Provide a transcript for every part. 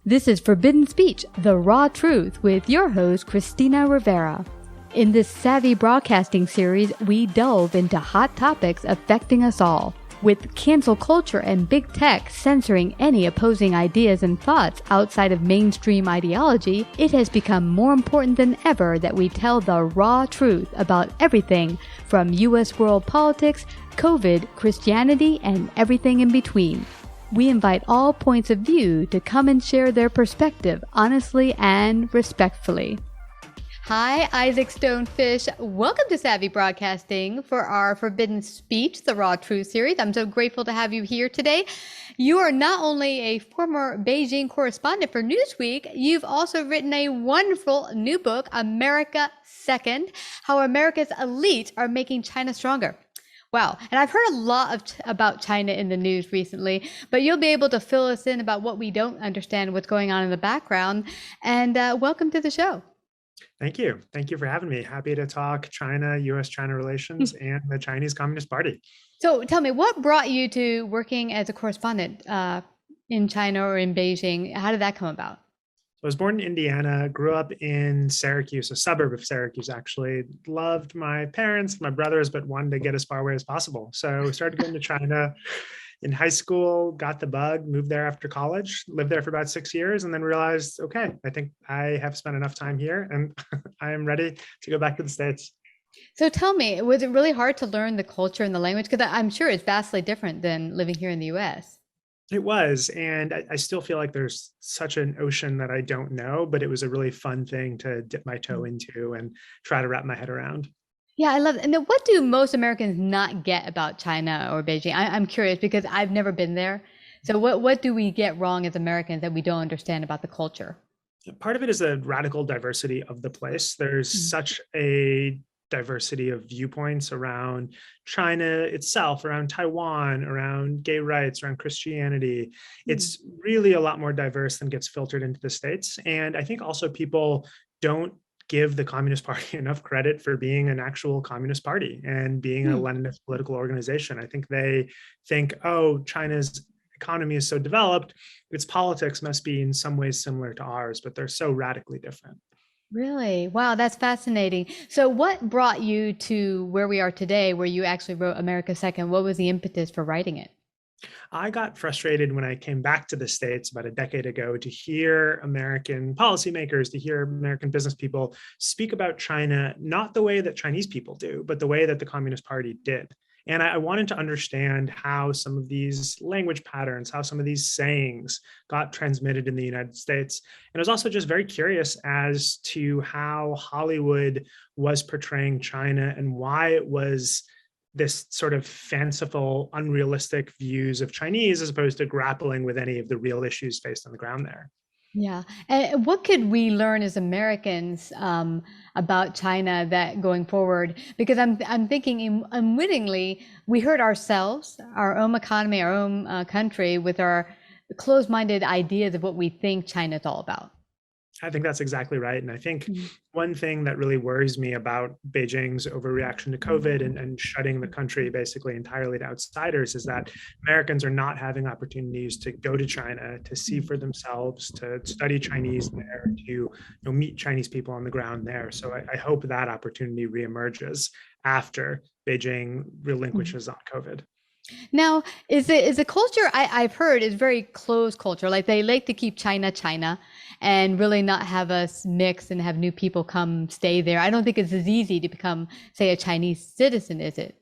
This is Forbidden Speech, the raw truth, with your host, Christina Rivera. In this savvy broadcasting series, we delve into hot topics affecting us all. With cancel culture and big tech censoring any opposing ideas and thoughts outside of mainstream ideology, it has become more important than ever that we tell the raw truth about everything from U.S. world politics, COVID, Christianity, and everything in between. We invite all points of view to come and share their perspective honestly and respectfully. Hi, Isaac Stonefish. Welcome to Savvy Broadcasting for our Forbidden Speech, the Raw Truth series. I'm so grateful to have you here today. You are not only a former Beijing correspondent for Newsweek, you've also written a wonderful new book, America Second, How America's Elites Are Making China Stronger. Wow. And I've heard a lot about China in the news recently, but you'll be able to fill us in about what we don't understand, what's going on in the background. And welcome to the show. Thank you. Thank you for having me. Happy to talk China, U.S.-China relations, and the Chinese Communist Party. So tell me, what brought you to working as a correspondent in China or in Beijing? How did that come about? I was born in Indiana, grew up in Syracuse, a suburb of Syracuse, actually. Loved my parents, my brothers, but wanted to get as far away as possible. So started going to China in high school, got the bug, moved there after college, lived there for about 6 years, and then realized, okay, I think I have spent enough time here and I am ready to go back to the States. So tell me, was it really hard to learn the culture and the language? Because I'm sure it's vastly different than living here in the US. It was, and I still feel like there's such an ocean that I don't know, but it was a really fun thing to dip my toe into and try to wrap my head around. Yeah, I love it. And then what do most Americans not get about China or Beijing? I'm curious because I've never been there. So what do we get wrong as Americans that we don't understand about the culture? Part of it is the radical diversity of the place. There's such a diversity of viewpoints around China itself, around Taiwan, around gay rights, around Christianity. It's really a lot more diverse than gets filtered into the States. And I think also people don't give the Communist Party enough credit for being an actual Communist Party and being a Leninist political organization. I think they think, oh, China's economy is so developed, its politics must be in some ways similar to ours, but they're so radically different. Really? Wow, that's fascinating. So what brought you to where we are today, where you actually wrote America Second? What was the impetus for writing it? I got frustrated when I came back to the States about a decade ago to hear American policymakers, to hear American business people speak about China, not the way that Chinese people do, but the way that the Communist Party did. And I wanted to understand how some of these language patterns, how some of these sayings got transmitted in the United States. And I was also just very curious as to how Hollywood was portraying China and why it was this sort of fanciful, unrealistic views of Chinese as opposed to grappling with any of the real issues faced on the ground there. Yeah. And what could we learn as Americans about China that going forward? Because I'm thinking unwittingly, we hurt ourselves, our own economy, our own country with our closed-minded ideas of what we think China's all about. I think that's exactly right. And I think one thing that really worries me about Beijing's overreaction to COVID and shutting the country basically entirely to outsiders is that Americans are not having opportunities to go to China, to see for themselves, to study Chinese there, to meet Chinese people on the ground there. So I hope that opportunity reemerges after Beijing relinquishes on COVID. Now, is a culture I've heard is very closed culture. Like they like to keep China, China, and really not have us mix and have new people come stay there. I don't think it's as easy to become, say, a Chinese citizen, is it?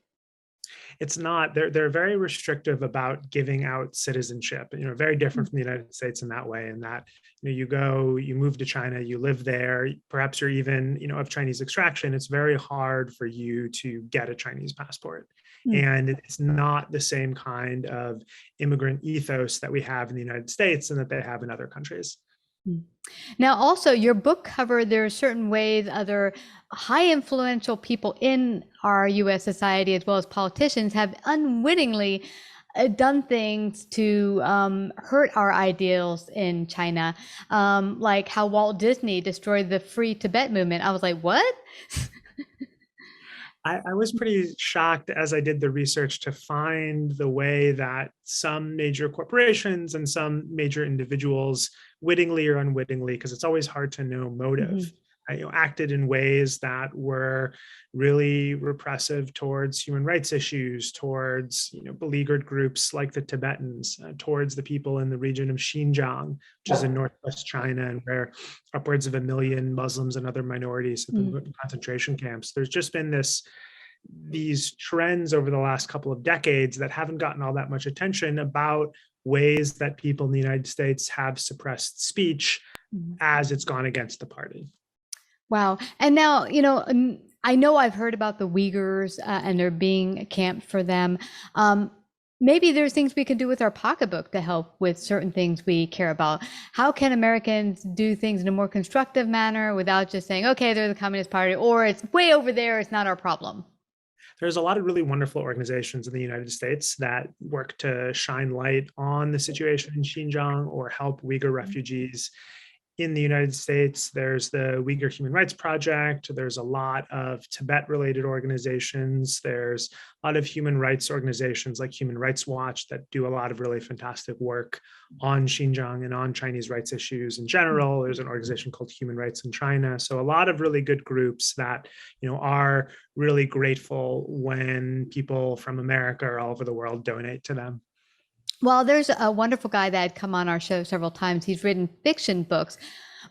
It's not. They're very restrictive about giving out citizenship. Very different from the United States in that way. In that you move to China, you live there. Perhaps you're even of Chinese extraction. It's very hard for you to get a Chinese passport. And it's not the same kind of immigrant ethos that we have in the United States and that they have in other countries. Now, also, your book covered there are certain ways other high influential people in our U.S. society, as well as politicians, have unwittingly done things to hurt our ideals in China, like how Walt Disney destroyed the Free Tibet movement. I was like, what? I was pretty shocked as I did the research to find the way that some major corporations and some major individuals wittingly or unwittingly, because it's always hard to know motive, acted in ways that were really repressive towards human rights issues, towards beleaguered groups like the Tibetans, towards the people in the region of Xinjiang, which is in northwest China, and where upwards of 1 million Muslims and other minorities have been put in concentration camps. There's just been these trends over the last couple of decades that haven't gotten all that much attention about ways that people in the United States have suppressed speech as it's gone against the party. Wow. And now, I know I've heard about the Uyghurs and there being camp for them. Maybe there's things we can do with our pocketbook to help with certain things we care about. How can Americans do things in a more constructive manner without just saying, okay, they're the Communist Party, or it's way over there, it's not our problem? There's a lot of really wonderful organizations in the United States that work to shine light on the situation in Xinjiang or help Uyghur refugees in the United States. There's the Uyghur Human Rights Project. There's a lot of Tibet-related organizations. There's a lot of human rights organizations like Human Rights Watch that do a lot of really fantastic work on Xinjiang and on Chinese rights issues in general. There's an organization called Human Rights in China. So a lot of really good groups that are really grateful when people from America or all over the world donate to them. Well, there's a wonderful guy that had come on our show several times. He's written fiction books,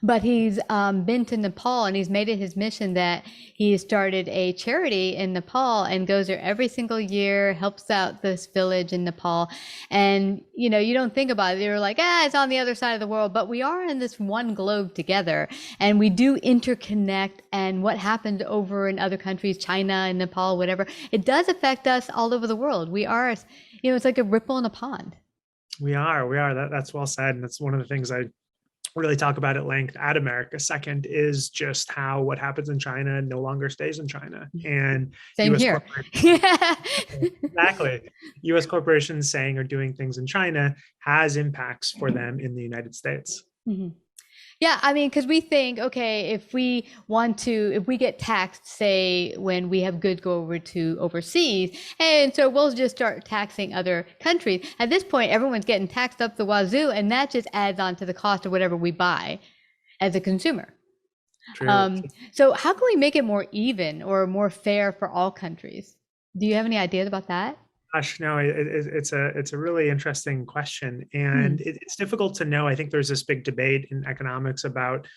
but he's been to Nepal, and he's made it his mission that he started a charity in Nepal and goes there every single year, helps out this village in Nepal. And, you don't think about it. You're like, it's on the other side of the world, but we are in this one globe together, and we do interconnect. And what happened over in other countries, China and Nepal, whatever, it does affect us all over the world. We are, it's like a ripple in a pond. We are. That's well said. And that's one of the things I really talk about at length at America Second, is just how what happens in China no longer stays in China. And same US here. Exactly. US corporations saying or doing things in China has impacts for them in the United States. Yeah, because we think, okay, if we get taxed, say, when we have goods go over to overseas, and so we'll just start taxing other countries. At this point, everyone's getting taxed up the wazoo, and that just adds on to the cost of whatever we buy as a consumer. True. So how can we make it more even or more fair for all countries? Do you have any ideas about that? Gosh, no, it's a really interesting question, and it's difficult to know. I think there's this big debate in economics about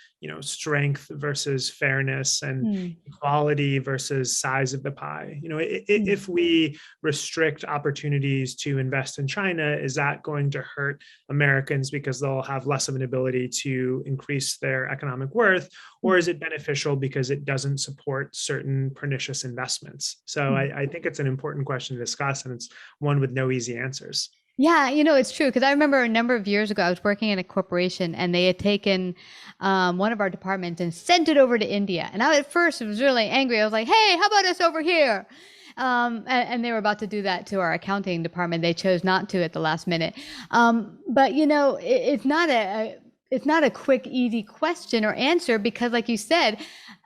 strength versus fairness and equality versus size of the pie. If we restrict opportunities to invest in China, is that going to hurt Americans because they'll have less of an ability to increase their economic worth, or is it beneficial because it doesn't support certain pernicious investments? So I think it's an important question to discuss, and it's one with no easy answers. Yeah, it's true, because I remember a number of years ago, I was working in a corporation, and they had taken one of our departments and sent it over to India. And at first was really angry. I was like, hey, how about us over here? And they were about to do that to our accounting department. They chose not to at the last minute. But it's not a quick, easy question or answer, because like you said,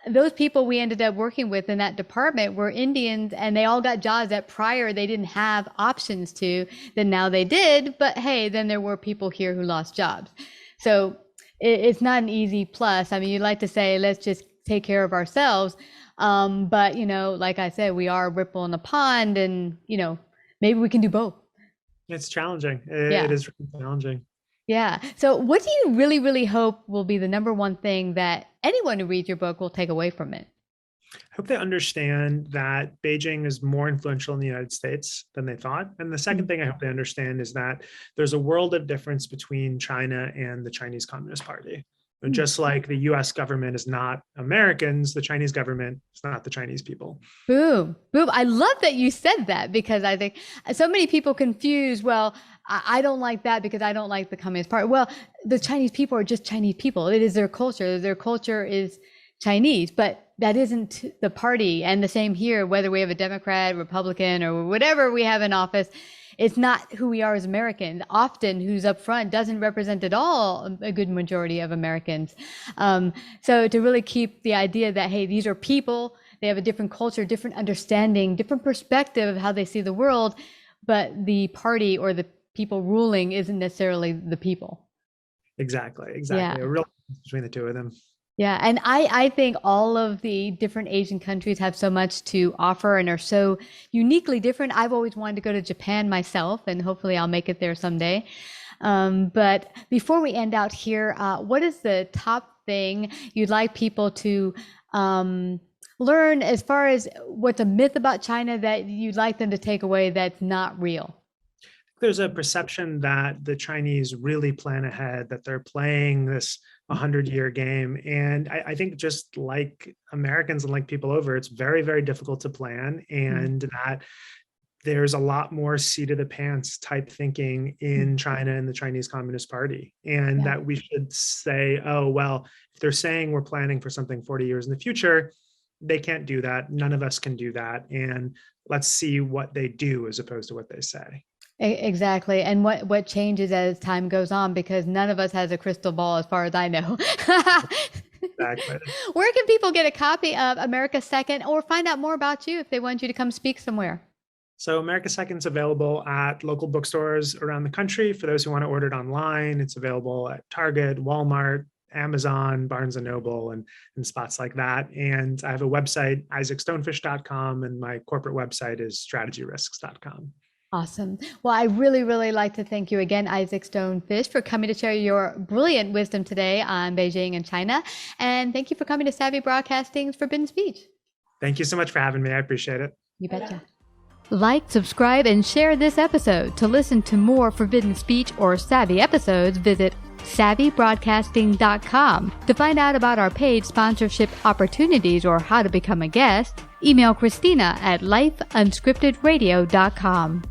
those people we ended up working with in that department were Indians, and they all got jobs that prior they didn't have options to, then now they did. But hey, then there were people here who lost jobs. So it's not an easy plus. You'd like to say, let's just take care of ourselves. But, like I said, we are a ripple in the pond, and, maybe we can do both. It's challenging. It is really challenging. Yeah. So what do you really, really hope will be the number one thing that anyone who reads your book will take away from it? I hope they understand that Beijing is more influential in the United States than they thought. And the second thing I hope they understand is that there's a world of difference between China and the Chinese Communist Party. Just like the US government is not Americans, the Chinese government is not the Chinese people. Boom. Boom. I love that you said that, because I think so many people confuse, well, I don't like that because I don't like the Communist Party. Well, the Chinese people are just Chinese people. It is their culture. Their culture is Chinese, but that isn't the party. And the same here, whether we have a Democrat, Republican, or whatever we have in office. It's not who we are as Americans. Often who's up front doesn't represent at all a good majority of Americans. So to really keep the idea that, hey, these are people, they have a different culture, different understanding, different perspective of how they see the world, but the party or the people ruling isn't necessarily the people. Exactly. Yeah. A real difference between the two of them. Yeah, and I think all of the different Asian countries have so much to offer and are so uniquely different. I've always wanted to go to Japan myself, and hopefully I'll make it there someday. But before we end out here, what is the top thing you'd like people to learn as far as what's a myth about China that you'd like them to take away that's not real? There's a perception that the Chinese really plan ahead, that they're playing this 100-year game. And I think just like Americans and like people over, it's very, very difficult to plan, and that there's a lot more seat of the pants type thinking in China and the Chinese Communist Party. And that we should say, oh, well, if they're saying we're planning for something 40 years in the future, they can't do that. None of us can do that. And let's see what they do as opposed to what they say. Exactly. And what changes as time goes on, because none of us has a crystal ball as far as I know. Exactly. Where can people get a copy of America Second or find out more about you if they want you to come speak somewhere? So America Second's available at local bookstores around the country. For those who want to order it online, it's available at Target, Walmart, Amazon, Barnes & Noble, and spots like that. And I have a website, isaacstonefish.com, and my corporate website is strategyrisks.com. Awesome. Well, I really, really like to thank you again, Isaac Stonefish, for coming to share your brilliant wisdom today on Beijing and China. And thank you for coming to Savvy Broadcasting's Forbidden Speech. Thank you so much for having me. I appreciate it. You betcha. Like, subscribe, and share this episode. To listen to more Forbidden Speech or Savvy episodes, visit savvybroadcasting.com. To find out about our paid sponsorship opportunities or how to become a guest, email Christina at lifeunscriptedradio.com.